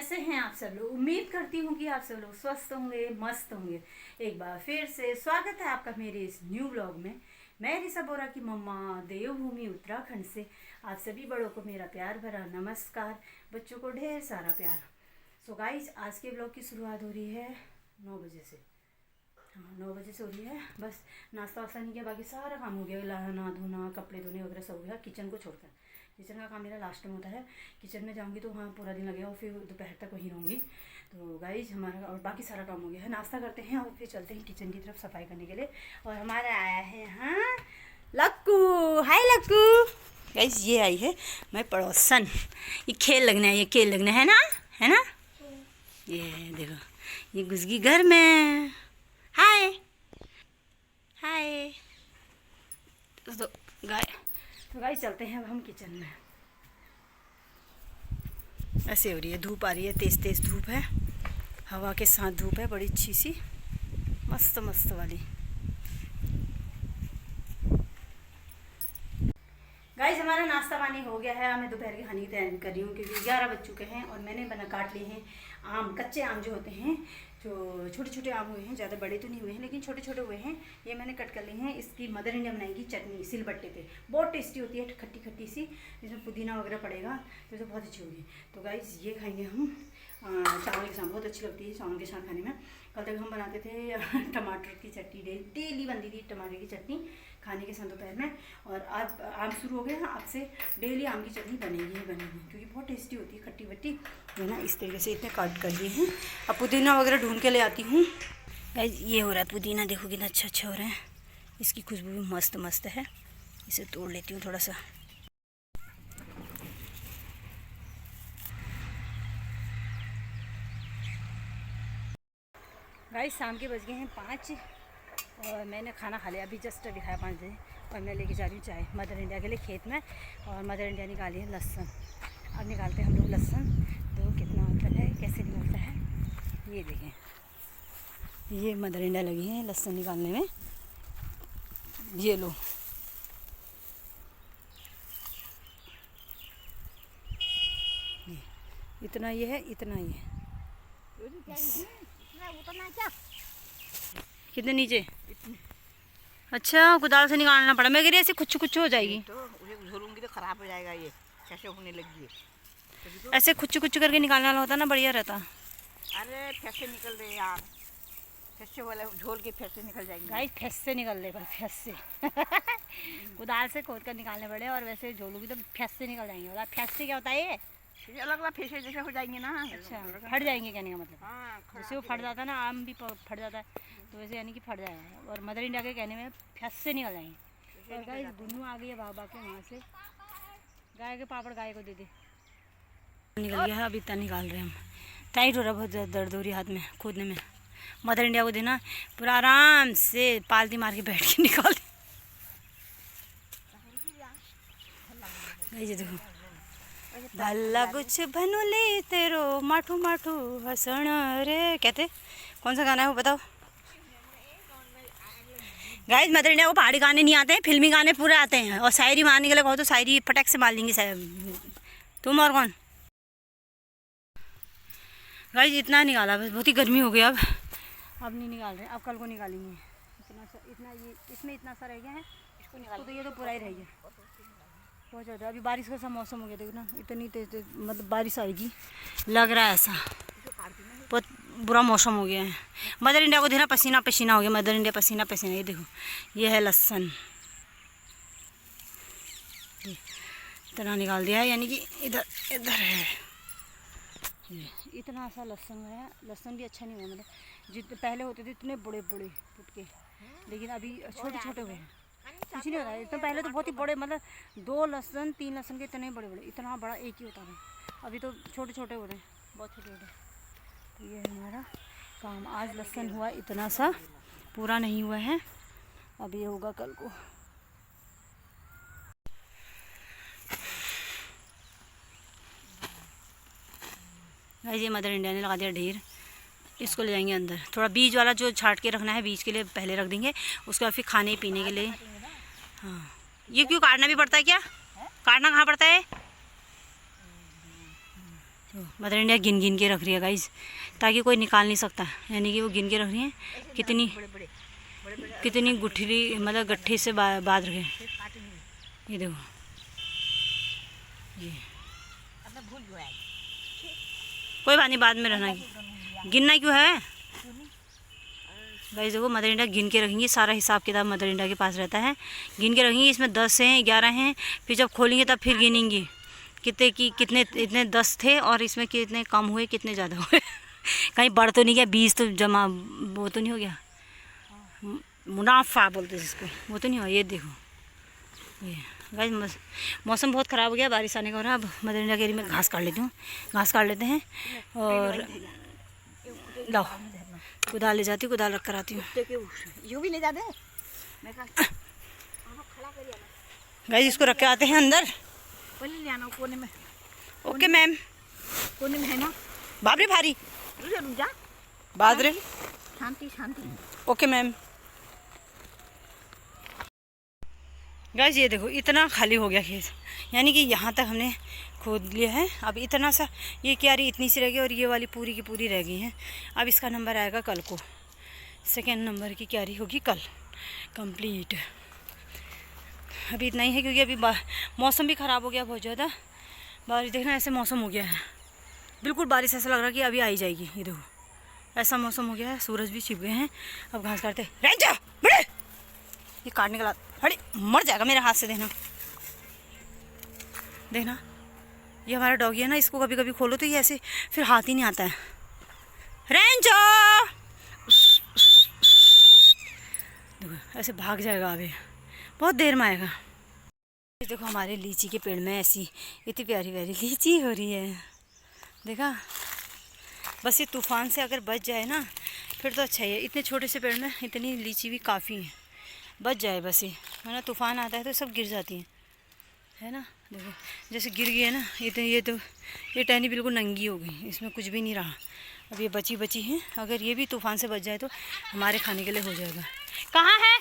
कैसे हैं आप सब लोग। उम्मीद करती हूँ कि आप सब लोग स्वस्थ होंगे, मस्त होंगे। एक बार फिर से स्वागत है आपका मेरे इस न्यू ब्लॉग में। मैं ऋषा बोरा की मम्मा देवभूमि उत्तराखंड से आप सभी बड़ों को मेरा प्यार भरा नमस्कार, बच्चों को ढेर सारा प्यार। सो गाइज, आज के ब्लॉग की शुरुआत हो रही है 9 बजे से। हाँ, 9 बजे से हो रही है। बस नाश्ता वास्ता नहीं किया, बाकी सारा काम हो गया, नहाना धोना कपड़े धोने वगैरह सब हो गया, किचन को छोड़कर। किचन का काम मेरा लास्ट में होता है। किचन में जाऊंगी तो वहाँ पूरा दिन लगेगा और फिर दोपहर तक वहीं रहूँगी। तो गाइज हमारा और बाकी सारा काम हो गया है। नाश्ता करते हैं और फिर चलते हैं किचन की तरफ सफाई करने के लिए। और हमारा आया है यहाँ लक्कू। हाय लक्कू। गाइज ये आई है मैं पड़ोसन। ये खेल लगना है, ये खेल लगना है ना, है ना। ये देखो ये घुस गई घर में। हाय हाय। तो गाइस चलते हैं अब हम किचन में। ऐसे हो रही है, धूप आ रही है, तेज़ तेज़ धूप है, हवा के साथ धूप है, बड़ी अच्छी सी मस्त मस्त वाली। गाइस हमारा नाश्ता पानी हो गया है। मैं दोपहर के खाने की तैयारी कर रही हूँ क्योंकि 11 बज चुके हैं। और मैंने काट लिए हैं आम, कच्चे आम जो होते हैं, जो छोटे छोटे आम हुए हैं, ज़्यादा बड़े तो नहीं हुए हैं लेकिन छोटे छोटे हुए हैं। ये मैंने कट कर लिए हैं। इसकी मदर इंडिया बनाएगी चटनी सिलबट्टे पे, बहुत टेस्टी होती है, खट्टी खट्टी सी, जिसमें पुदीना वगैरह पड़ेगा तो इसे बहुत अच्छी होगी। तो गाइस ये खाएंगे हम चावल के साथ, बहुत अच्छी लगती है चावल के साथ खाने में। कल तक हम बनाते थे टमाटर की चटनी, डेली बनती थी टमाटर की चटनी खाने के साथ दोपहर में। और आज आम शुरू हो गए हैं, आज से डेली आम की चटनी बनेगी ही बनेगी क्योंकि बहुत टेस्टी होती है, खट्टी वट्टी है ना। इस तरीके से इतने काट कर दिए हैं। अब पुदीना वगैरह ढूंढ के ले आती हूँ। ये हो रहा है पुदीना, देखो कितना अच्छा अच्छा हो रहा है। इसकी खुशबू भी मस्त मस्त है। इसे तोड़ लेती हूँ थोड़ा सा। गाइस शाम के बज गए हैं 5 और मैंने खाना खा लिया, अभी जस्ट अभी खाया 5 बजे। और मैं लेके जा रही हूँ चाय मदर इंडिया के लिए खेत में। और मदर इंडिया निकाली है लहसुन। अब निकालते हैं हम लोग लहसुन। देखो कितना होता है, कैसे निकलता है, ये देखें। ये मदर इंडिया लगी है लहसुन निकालने में। ये लो, इतना ये है, इतना ये है। कितने नीचे? अच्छा, कुदाल से निकालना पड़ा। मैं कह रही ऐसे कुछ कुछ हो जाएगी तो उसे झोलूंगी तो खराब हो जाएगा। ये कैसे होने लगी है तो ऐसे कुछ कुछ करके निकालना होता ना, बढ़िया रहता। अरे फैसे निकल रहे यार, फैसे वाला झोल के फैसे निकल जाएंगे। गाइस फैस से निकल रहे, पर फैस से कुदाल से खोद कर निकालने पड़े और वैसे झोलूगी तो फैस से निकल जाएंगे। और फैस से क्या होता है, ये अलग अलग फैसे जैसे हो जाएंगे ना। अच्छा, फट जाएंगे कहने का मतलब। हाँ, जैसे वो फट जाता है ना, आम भी फट जाता है, तो वैसे यानी कि फट जाएगा। और मदर इंडिया के कहने में फैस से निकल जाएंगे। और गाइस दुनू आ गई है बाबा के वहाँ से। गाय के पापड़ गाय को दे दे। निकल गया है, अब इतना निकाल रहे हैं हम। टाइट हो रहा है, बहुत दर्द हो रही है हाथ में खोदने में। मदर इंडिया को देना पूरा आराम से पालती मार के बैठ के निकाल। ये देखो, भला कुछ भनुले तेरो माठू माठू हसण रे, कहते कौन सा गाना है वो बताओ। गाइस मदर इंडिया को पहाड़ी गाने नहीं आते हैं, फिल्मी गाने पूरे आते हैं। और शायरी मारने के लिए कहो तो शायरी फटक से मार लेंगी तुम और कौन। गाइस इतना निकाला, बस बहुत ही गर्मी हो गई। अब नहीं निकाल रहे, अब कल को निकालेंगे। इतना ये इसमें इतना सा रह गया है, इसको निकाल तो ये तो पूरा ही रह गया। बहुत ज़्यादा अभी बारिश का सा मौसम हो गया, देखो ना इतनी तेज मतलब बारिश आएगी लग रहा है ऐसा। बहुत बुरा मौसम हो गया है। मदर इंडिया को देना पसीना पसीना हो गया, मदर इंडिया पसीना पसीना। ये देखो ये है लहसुन, इतना निकाल दिया है, यानी कि इधर इधर है। इतना सा लहसुन है। लहसुन भी अच्छा नहीं हुआ, मतलब जितने पहले होते थे इतने बड़े बड़े फुटके, लेकिन अभी छोटे छोटे हुए हैं। कुछ नहीं होता है। इतना पहले तो बहुत ही बड़े, मतलब 2 लहसुन 3 लहसुन के इतने बड़े बड़े, इतना बड़ा एक ही होता था। अभी तो छोटे छोटे हो रहे हैं, बहुत छोटे छोटे। तो ये है हमारा काम। आज लहसुन हुआ इतना सा, पूरा नहीं हुआ है, अब ये होगा कल को। ये मदर इंडिया ने लगा दिया ढेर। इसको ले जाएंगे अंदर। थोड़ा बीज वाला जो छाट के रखना है, बीज के लिए पहले रख देंगे, उसके बाद फिर खाने पीने के लिए। हाँ, ये क्यों काटना भी पड़ता है क्या? काटना कहाँ पड़ता है? तो मदर इंडिया गिन गिन के रख रही है गाइस, ताकि कोई निकाल नहीं सकता, यानी कि वो गिन के रख रही है कितनी कितनी गुठली मतलब गट्ठी से बांध रखे। ये देखो, ये कोई बात नहीं, बाद में रहना, गिनना क्यों है गाइस। देखो मदर इंडिया गिन के रखेंगी, सारा हिसाब किताब मदर इंडिया के पास रहता है, गिन के रखेंगी। इसमें 10 हैं, 11 हैं, फिर जब खोलेंगे तब फिर गिनेंगी कितने की कितने, इतने 10 थे और इसमें कितने कम हुए कितने ज़्यादा हुए। कहीं बढ़ तो नहीं गया, 20 तो जमा वो तो नहीं हो गया, मुनाफा बोलते जिसको, वो तो नहीं हुआ। ये देखो, ये गाइस मौसम बहुत ख़राब हो गया, बारिश आने का हो रहा है। अब मदर इंडिया के एरिया में घास काट लेती हूँ, घास काट लेते हैं और लाओ कुदाल ले जाती हूँ, कुदाल रख कर आती हूँ। यूँ भी ले जाते हैं गाइस, इसको रख के आते हैं अंदर। पहले ले आना कोने में। Okay ma'am. कोने में है ना, बाबरी भारी रुक जा, बादरे। शांति शांति। Okay ma'am. गाइस ये देखो, इतना खाली हो गया खेत, यानी कि यहाँ तक हमने खोद लिया है। अब इतना सा ये क्यारी इतनी सी रह गई और ये वाली पूरी की पूरी रह गई है। अब इसका नंबर आएगा कल को, सेकेंड नंबर की क्यारी होगी कल कंप्लीट। अभी इतना ही है क्योंकि अभी मौसम भी ख़राब हो गया बहुत ज़्यादा। बारिश देखना, ऐसे मौसम हो गया है बिल्कुल, बारिश ऐसा लग रहा है कि अभी आई जाएगी। ये देखो ऐसा मौसम हो गया है, सूरज भी छिप गए हैं। अब घास काटते रेंजा बड़े, ये काटने के बाद अरे मर जाएगा मेरे हाथ से। देखना देखना, ये हमारा डॉगी है ना, इसको कभी कभी खोलो तो ये ऐसे फिर हाथ ही नहीं आता है। रेंजो देखो ऐसे भाग जाएगा, अभी बहुत देर में आएगा। देखो हमारे लीची के पेड़ में ऐसी इतनी प्यारी प्यारी लीची हो रही है, देखा। बस ये तूफ़ान से अगर बच जाए ना फिर तो अच्छा ही है। इतने छोटे से पेड़ में इतनी लीची भी काफ़ी है, बच जाए बस। ये है ना, तूफ़ान आता है तो सब गिर जाती हैं, है ना। देखो जैसे गिर गई है ना, ये टहनी बिल्कुल नंगी हो गई, इसमें कुछ भी नहीं रहा। अब ये बची बची हैं, अगर ये भी तूफ़ान से बच जाए तो हमारे खाने के लिए हो जाएगा। कहाँ है?